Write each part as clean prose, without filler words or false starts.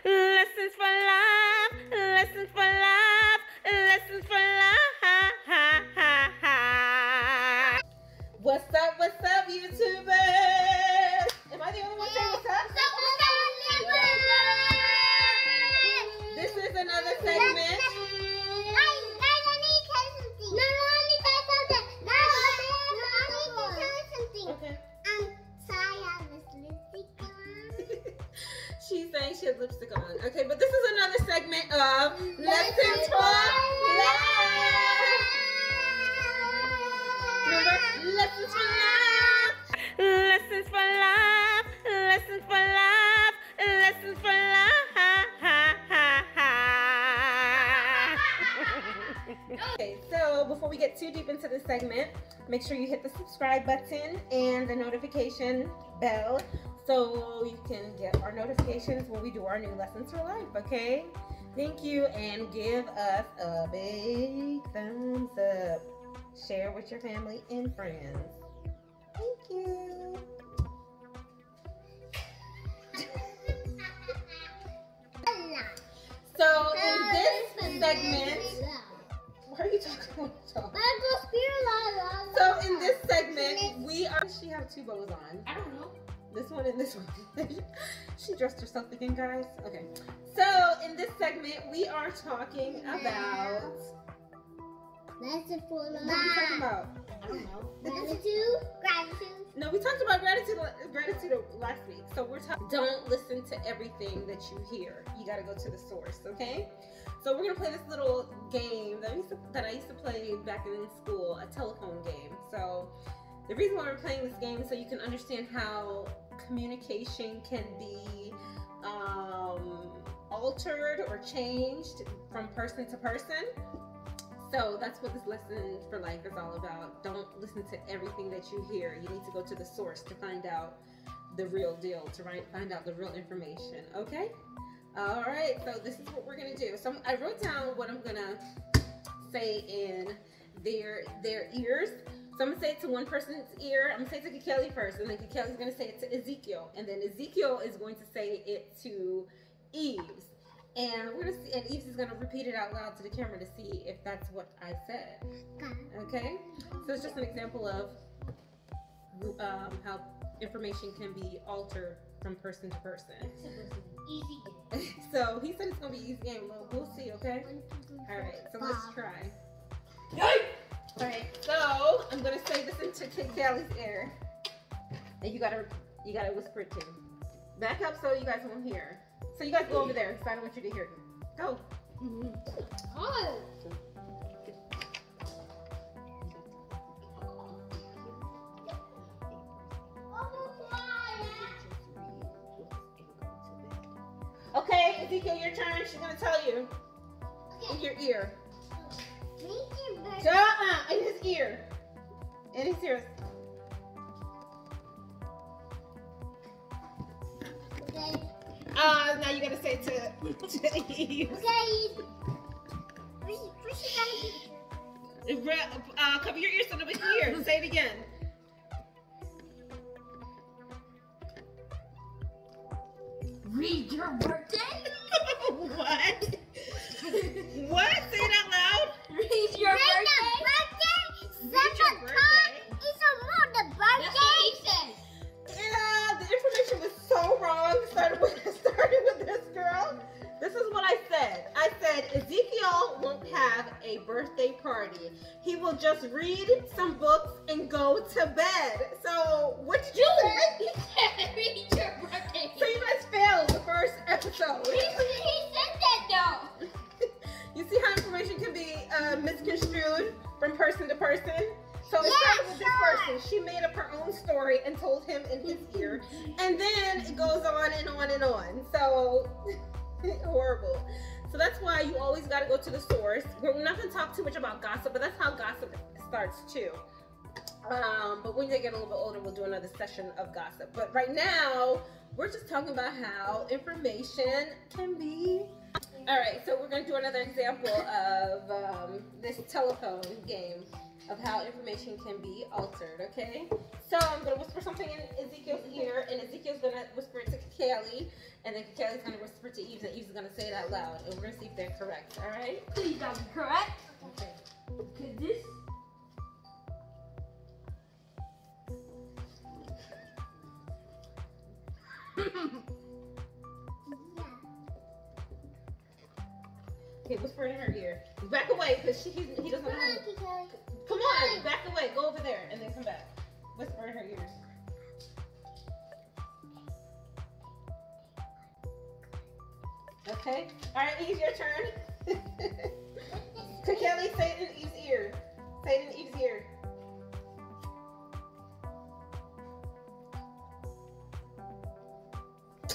Lessons for love, lessons for love, lessons for love. What's up, YouTubers? Am I the only one saying what's up? This is another segment. Okay. She's saying she has lipstick on. Okay, but this is another segment of Lessons for Love. Remember? Lessons for Love. Lessons for Love. Lessons for Love. Lessons for Love. Okay, so before we get too deep into this segment, make sure you hit the subscribe button and the notification bell so you can get our notifications when we do our new Lessons for Life, okay? Thank you, and give us a big thumbs up. Share with your family and friends. Thank you. So in this segment, why are you talking about? So in this segment, we are. She have two bows on. I don't know. This one and this one. She dressed herself again, guys. Okay. So in this segment, we are talking about. Lesson for What are we talking about? I don't know. Gratitude. No, we talked about gratitude last week. So we're talking. Don't listen to everything that you hear. You got to go to the source. Okay. So we're gonna play this little game that I used to play back in school, a telephone game. So the reason why we're playing this game is so you can understand how communication can be altered or changed from person to person. So that's what this Lesson for Life is all about. Don't listen to everything that you hear. You need to go to the source to find out the real deal, to find out the real information, okay? All right, so this is what we're gonna do. So I wrote down what I'm gonna say in their ears. So I'm gonna say it to one person's ear. I'm gonna say it to Kikeli first, and then Kikeli's gonna say it to Ezekiel, and then Ezekiel is going to say it to Eves. And we're gonna see, and Eves is gonna repeat it out loud to the camera to see if that's what I said. Okay? So it's just an example of how information can be altered from person to person. Easy. So he said it's gonna be easy game. Well, we'll see, okay? Alright, so let's try. Alright, so I'm gonna say this into Kikeli's ear. And you gotta whisper it too. Back up so you guys won't hear. So you guys go over there because I don't want you to hear it. Go. Oh. Okay, Ezekiel, your turn. She's gonna tell you. In your ear. In his ear. In his ears. Now you gotta say it to Eve. Okay. Cover your ears so nobody can hear. Say it again. Read your birthday. What? What? Say it out loud. Read your birthday. Read your birthday. That's what he said. Yeah, the information was so wrong. Started with this girl. This is what I said. I said Ezekiel won't have a birthday party. He will just read some books and go to bed. So what did you say? He said read your birthday. So you guys failed the first episode. He said that though. You see how information can be misconstrued from person to person? So it started with this person. She made up her own story and told him in his ear. And then it goes on and on and on. So, horrible. So that's why you always got to go to the source. We're not going to talk too much about gossip, but that's how gossip starts too. But when they get a little bit older, we'll do another session of gossip. But right now, we're just talking about how information can be. All right, so we're going to do another example of this telephone game. of how information can be altered, okay? So I'm going to whisper something in Ezekiel's ear, and Ezekiel's going to whisper it to Kakeli, and then Kakeli's going to whisper to Eves, and Eves is going to say it out loud, and we're going to see if they're correct, all right? Please don't be correct. Okay. Cause this. Okay, whisper in her ear. Back away, because he doesn't know how to... Come on, back away. Go over there, and then come back. Whisper in her ears. Okay. All right, Eve, your turn. Kakeli, say it in Eve's ear. Say it in Eve's ear.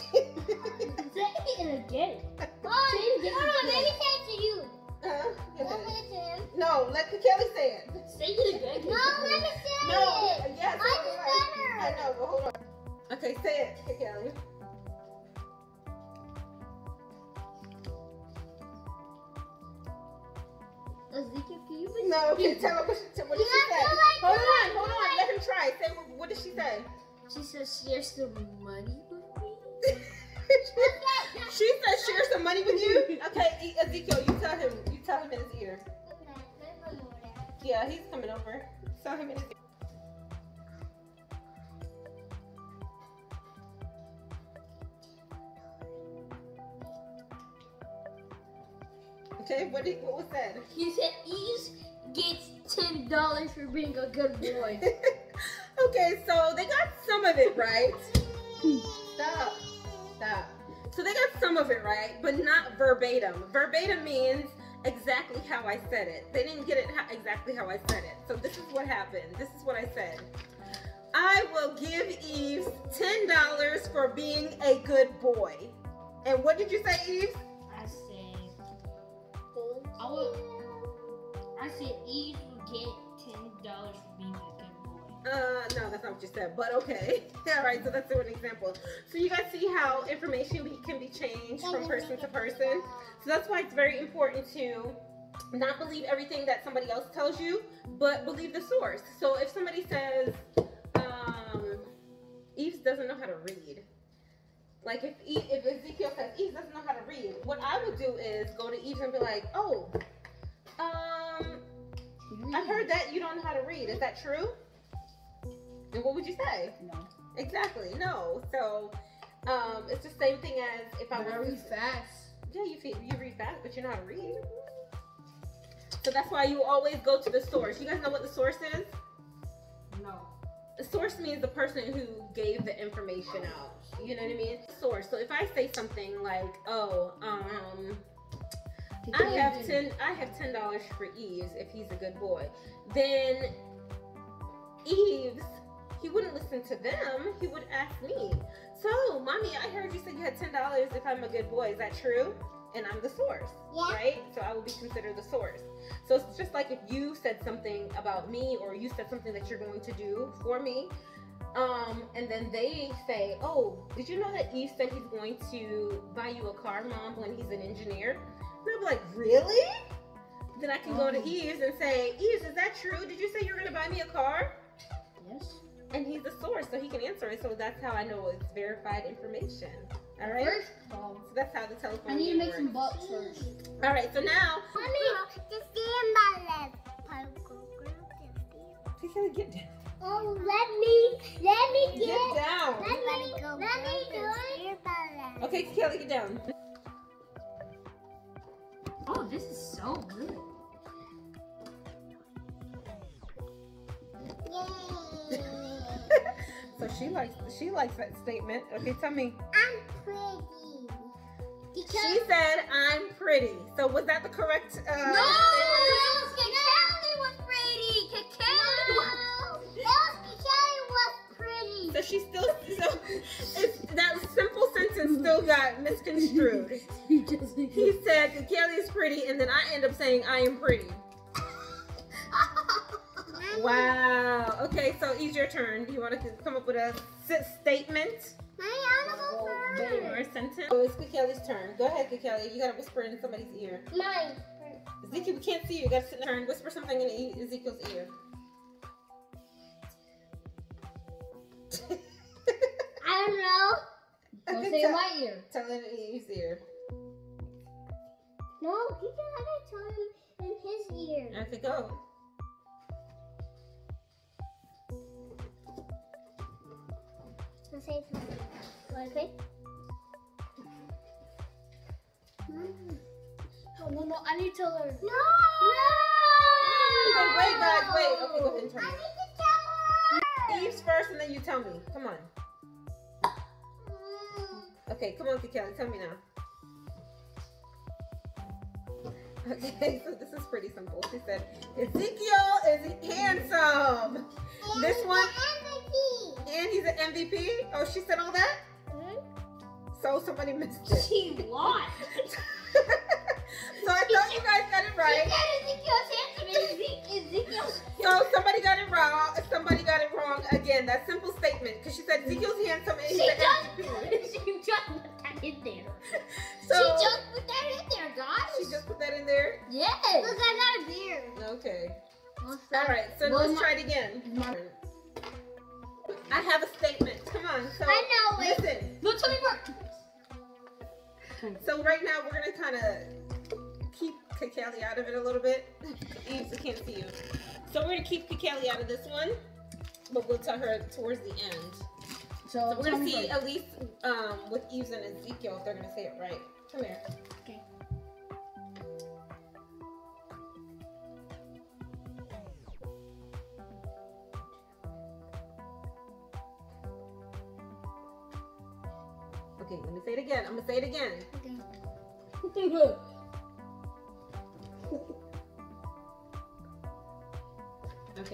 Say it again. Hold on, let me say it to you. Go Don't ahead. say it to him. No, let Kakeli say it. Say it again. No, let me say No, it. yes, I just I better. know, but hold on. Okay, say it, Kakeli. Ezekiel, can you No, okay, tell her what did she say? Hold on, let him try. Say, what did she say? She says share some money with me. She said share some money with you? Okay, Ezekiel, you tell him in his ear. Yeah, he's coming over. Tell him in his ear. Okay, what was said? He said Eve gets $10 for being a good boy. Okay, so they got some of it right. Stop. So they got some of it right, but not verbatim. Verbatim means exactly how I said it. They didn't get it exactly how I said it. So this is what happened. This is what I said. I will give Eve $10 for being a good boy. And what did you say, Eve? I said Eve will get $10 for being a good boy. No, that's not what you said, but okay. All right, so that's an example. So you guys see how information can be changed from person to person. So that's why it's very important to not believe everything that somebody else tells you, but believe the source. So if somebody says, Eve doesn't know how to read. Like if Ezekiel says Eve doesn't know how to read, what I would do is go to Eve and be like, oh, I've heard that you don't know how to read. Is that true? And what would you say? No. Exactly, no. So it's the same thing as if I read fast. Yeah, you read fast, but you know how to read. So that's why you always go to the source. You guys know what the source is? No. The source means the person who gave the information out. You know what I mean? Source. So if I say something like, oh, I have $10 for Eves if he's a good boy, then Eves, he wouldn't listen to them. He would ask me. So, mommy, I heard you said you had $10 if I'm a good boy. Is that true? And I'm the source, right? So I will be considered the source. So it's just like if you said something about me, or you said something that you're going to do for me, and then they say, oh, did you know that Eve said he's going to buy you a car, Mom, when he's an engineer? And I'll be like, really? Then I can go to Eve and say, Eve, is that true? Did you say you're going to buy me a car? Yes. And he's the source, so he can answer it. So that's how I know it's verified information. All right? First call. So that's how the telephone I need to make works. some bucks first. All right, so now. He said, get down. Oh, let me Get down. Let me do it. Okay, Kelly, get down. Oh, this is so good. So she likes that statement. Okay, tell me. I'm pretty. She said I'm pretty. So was that the correct? No, Kakeli was pretty. Kakeli was pretty. So she still that simple sentence still got misconstrued. He said Kakeli is pretty, and then I end up saying I am pretty. Wow. Okay, so it's your turn. Do you want to come up with a statement or a sentence? Oh, it's Kakeli's turn. Go ahead, Kakeli. You gotta whisper in somebody's ear. Mine. Ezekiel, we can't see you. You gotta sit in turn. Whisper something in Ezekiel's ear. I don't know. Don't say in my ear. Tell it in his ear. No, I gotta tell him in his ear. Okay, go. I'll say something. Okay? Oh, no, I need to tell her. No! Okay, wait, guys, wait. Okay, go ahead and turn I it. need to tell her! Eve's first, and then you tell me. Come on. Okay, come on, Kelly. Tell me now. Okay, so this is pretty simple. She said, Ezekiel is handsome. This one, and he's an MVP. Oh, she said all that? So somebody missed it. She lied. So I thought you guys got it right. So somebody got it wrong. Somebody got it wrong again. That simple statement, because she said Ezekiel's handsome and he's an MVP. She just put that in there. So She just put that in there, guys. she just put that in there. Yes. Look, I got a beer. Okay. What's All right. So Well, let's try it again. I have a statement. Come on. So I know it. listen. No, tell me what. So right now we're gonna kind of keep Kakali out of it a little bit. Eve, I can't see you. So we're gonna keep Kakali out of this one, but we'll tell her towards the end. So We're gonna see at least with Eve's and Ezekiel if they're gonna say it right. Come here. Okay. Okay, let me say it again. I'm gonna say it again. Okay,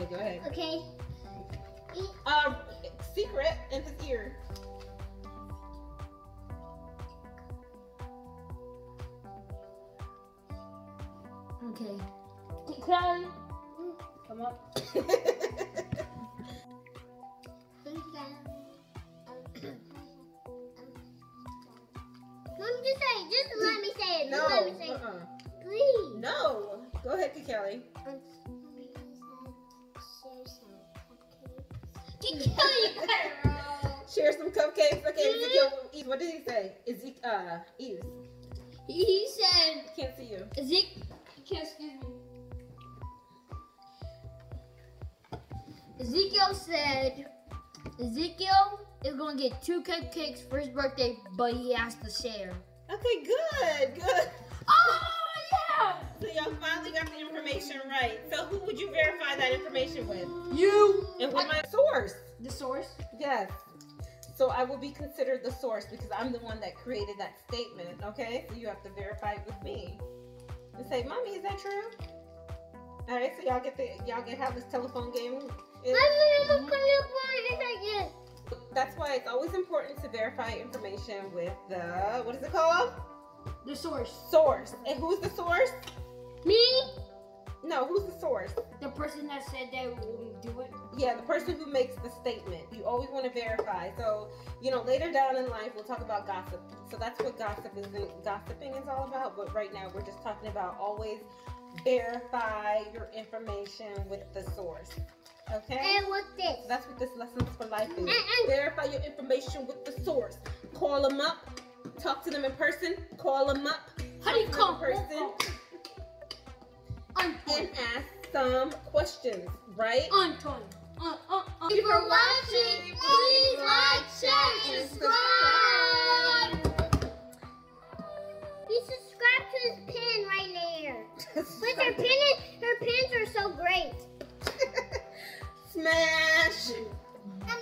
go ahead. Okay. Secret in his ear. Okay. Clown. Come up. Let me just say it. Just let me say it. No. Just let me say it. Please. No. Go ahead, Kakali. Share some cupcakes. Okay, Ezekiel. Eve, what did he say? Eve. He said, Can't see you. Ezekiel said, Ezekiel is gonna get 2 cupcakes for his birthday, but he has to share. Okay, good. Oh yeah! So y'all finally got the information right. So who would you verify that information with? You. And with my source. The source. Yes. So I will be considered the source because I'm the one that created that statement, okay? So you have to verify it with me. And say, Mommy, is that true? Alright, so y'all get how this telephone game is. That's why it's always important to verify information with the, what is it called? The source. Source. And who's the source? Me? No, who's the source? The person that said they will do it. Yeah, the person who makes the statement. You always want to verify. So, later down in life, we'll talk about gossip. So that's what gossiping is all about. But right now, we're just talking about always verify your information with the source. Okay? And what's this? That's what this Lessons for Life is. Verify your information with the source. Call them up. Talk to them in person. Call them up. How do you call them in person? And ask some questions, right? Anton. Thank you for watching. Please like, share, and subscribe. You subscribe to this pin right there. But her pins are so great. Smash! And